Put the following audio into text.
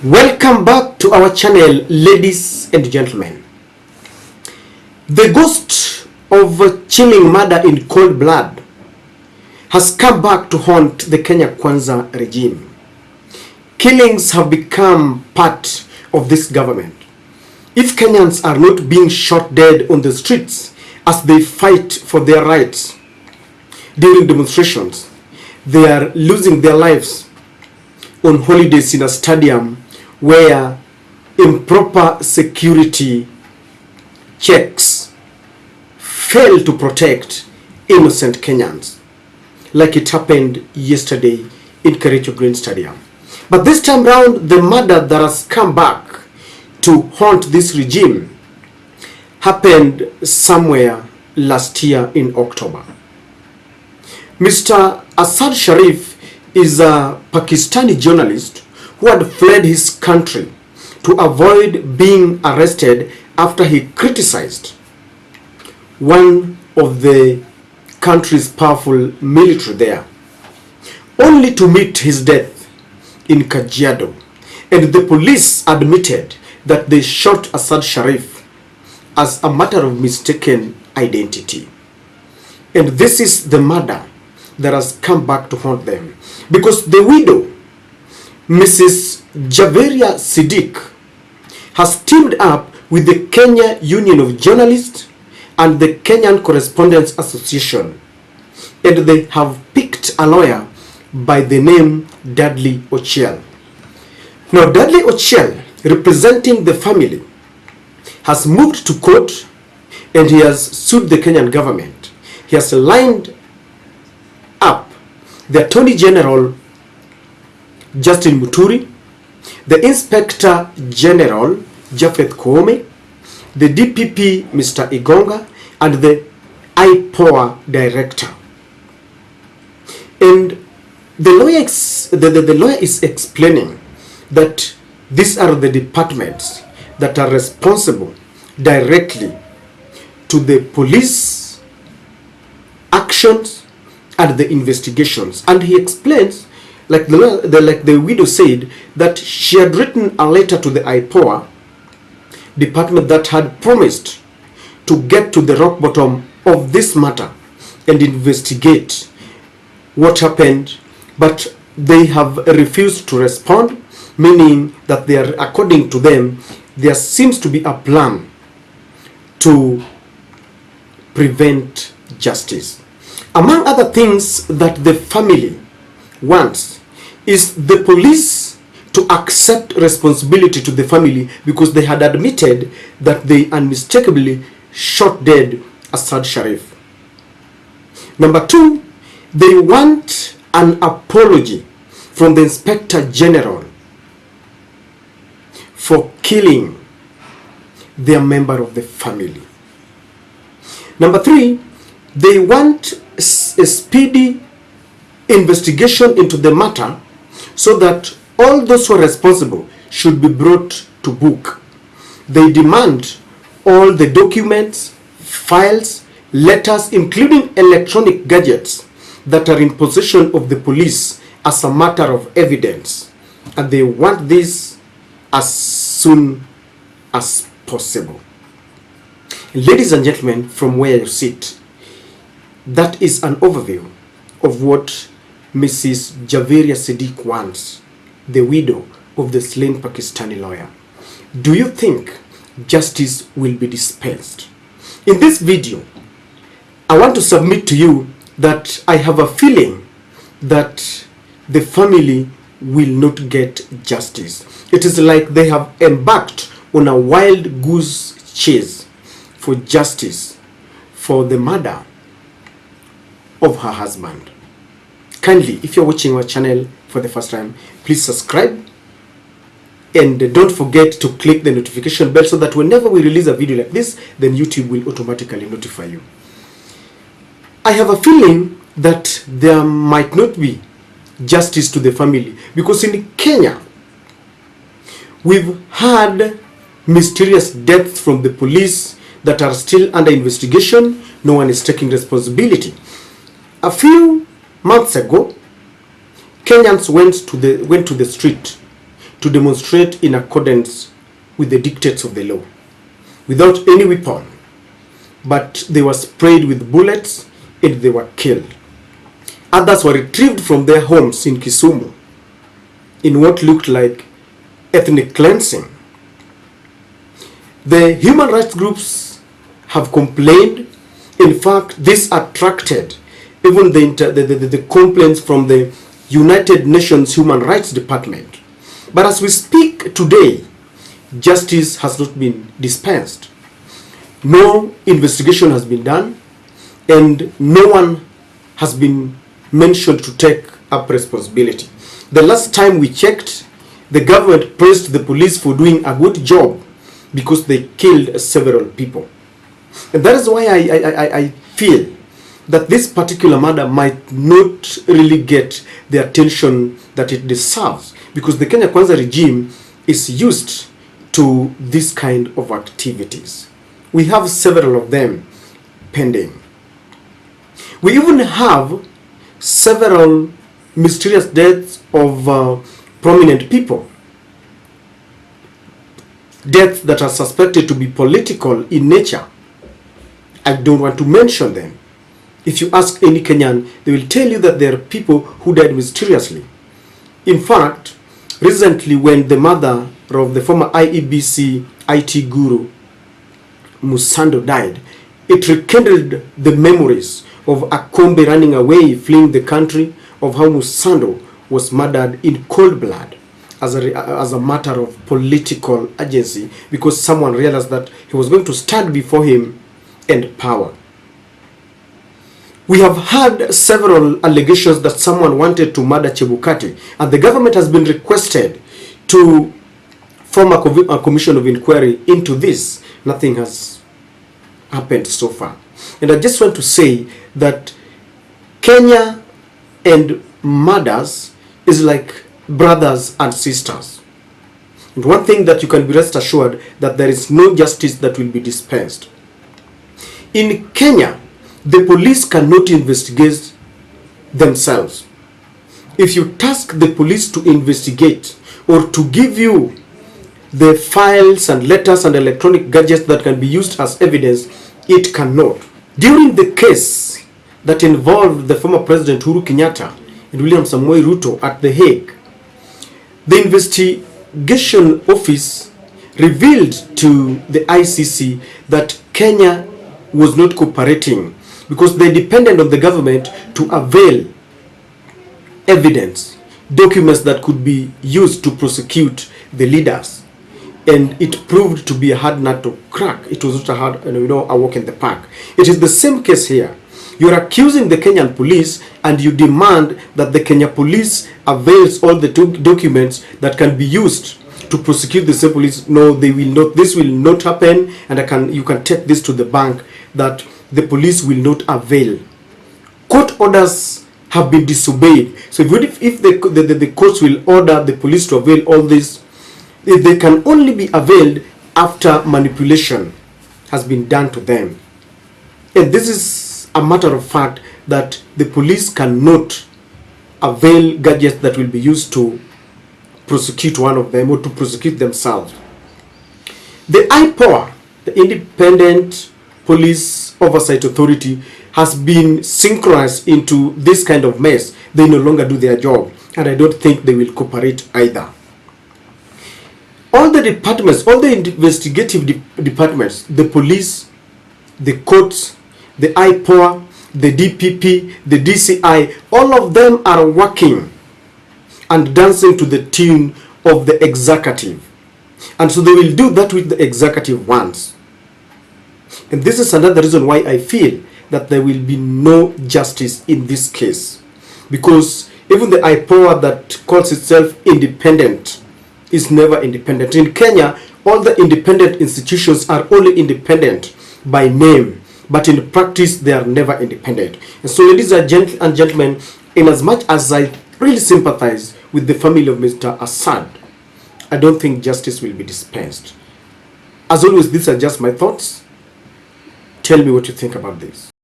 Welcome back to our channel, ladies and gentlemen. The ghost of a chilling murder in cold blood has come back to haunt the Kenya Kwanza regime. Killings have become part of this government. If Kenyans are not being shot dead on the streets as they fight for their rights during demonstrations, they are losing their lives on holidays in a stadium where improper security checks fail to protect innocent Kenyans, like it happened yesterday in Kericho Green Stadium. But this time round, the murder that has come back to haunt this regime happened somewhere last year in October. Mr. Arshad Sharif is a Pakistani journalist who had fled his country to avoid being arrested after he criticized one of the country's powerful military there, only to meet his death in Kajiado. And the police admitted that they shot Arshad Sharif as a matter of mistaken identity. And this is the murder that has come back to haunt them, because the widow, Mrs. Javeria Siddiq, has teamed up with the Kenya Union of Journalists and the Kenyan Correspondents Association, and they have picked a lawyer by the name Dudley Ochiel. Now, Dudley Ochiel, representing the family, has moved to court and he has sued the Kenyan government. He has lined up the Attorney General Justin Muturi, the Inspector General Japheth Koome, the DPP Mr. Igonga, and the IPOA Director. And the lawyer is explaining that these are the departments that are responsible directly to the police actions and the investigations. And he explains, like the widow said, that she had written a letter to the IPOA department that had promised to get to the rock bottom of this matter and investigate what happened, but they have refused to respond, meaning that they are, according to them, there seems to be a plan to prevent justice. Among other things that the family wants is the police to accept responsibility to the family, because they had admitted that they unmistakably shot dead Arshad Sharif. Number two, they want an apology from the Inspector General for killing their member of the family. Number three, they want a speedy investigation into the matter so that all those who are responsible should be brought to book. They demand all the documents, files, letters, including electronic gadgets that are in possession of the police as a matter of evidence. And they want this as soon as possible. Ladies and gentlemen, from where you sit, that is an overview of what Mrs. Javeria Siddiq wants, the widow of the slain Pakistani lawyer. Do you think justice will be dispensed? In this video, I want to submit to you that I have a feeling that the family will not get justice. It is like they have embarked on a wild goose chase for justice for the murder of her husband. Kindly, if you're watching our channel for the first time, please subscribe and don't forget to click the notification bell so that whenever we release a video like this, then YouTube will automatically notify you. I have a feeling that there might not be justice to the family, because in Kenya, we've had mysterious deaths from the police that are still under investigation. No one is taking responsibility. A few months ago, Kenyans went to the street to demonstrate in accordance with the dictates of the law, without any weapon, but they were sprayed with bullets and they were killed. Others were retrieved from their homes in Kisumu in what looked like ethnic cleansing. The human rights groups have complained. In fact, this attracted even the complaints from the United Nations Human Rights Department. But as we speak today, justice has not been dispensed. No investigation has been done, and no one has been mentioned to take up responsibility. The last time we checked, the government praised the police for doing a good job because they killed several people. And that is why I feel that this particular matter might not really get the attention that it deserves, because the Kenya Kwanza regime is used to this kind of activities. We have several of them pending. We even have several mysterious deaths of prominent people. Deaths that are suspected to be political in nature. I don't want to mention them. If you ask any Kenyan, they will tell you that there are people who died mysteriously. In fact, recently when the mother of the former IEBC IT guru, Musando, died, it rekindled the memories of Akombe running away, fleeing the country, of how Musando was murdered in cold blood as a matter of political urgency, because someone realized that he was going to stand before him and power. We have had several allegations that someone wanted to murder Chebukati, and the government has been requested to form a commission of inquiry into this. Nothing has happened so far. And I just want to say that Kenya and murders is like brothers and sisters. And one thing that you can be rest assured, that there is no justice that will be dispensed. In Kenya, the police cannot investigate themselves. If you task the police to investigate or to give you the files and letters and electronic gadgets that can be used as evidence, it cannot. During the case that involved the former President Uhuru Kenyatta and William Samoei Ruto at The Hague, the investigation office revealed to the ICC that Kenya was not cooperating because they depended on the government to avail evidence, documents that could be used to prosecute the leaders. And it proved to be a hard nut to crack. It was not a hard, a walk in the park. It is the same case here. You're accusing the Kenyan police and you demand that the Kenya police avails all the documents that can be used to prosecute the same police. No, they will not. This will not happen, and you can take this to the bank that the police will not avail. Court orders have been disobeyed. So if the courts will order the police to avail all this, they can only be availed after manipulation has been done to them. And this is a matter of fact that the police cannot avail gadgets that will be used to prosecute one of them or to prosecute themselves. The IPOA, the Independent Police Oversight Authority, has been synchronized into this kind of mess. They no longer do their job, and I don't think they will cooperate either. All the departments, all the investigative departments, the police, the courts, the IPOA, the DPP, the DCI, all of them are working and dancing to the tune of the executive. And so they will do that with the executive wants. And this is another reason why I feel that there will be no justice in this case. Because even the IPOA that calls itself independent is never independent. In Kenya, all the independent institutions are only independent by name, but in practice they are never independent. And so, ladies and gentlemen, in as much as I really sympathize with the family of Mr. Assad, I don't think justice will be dispensed. As always, these are just my thoughts. Tell me what you think about this.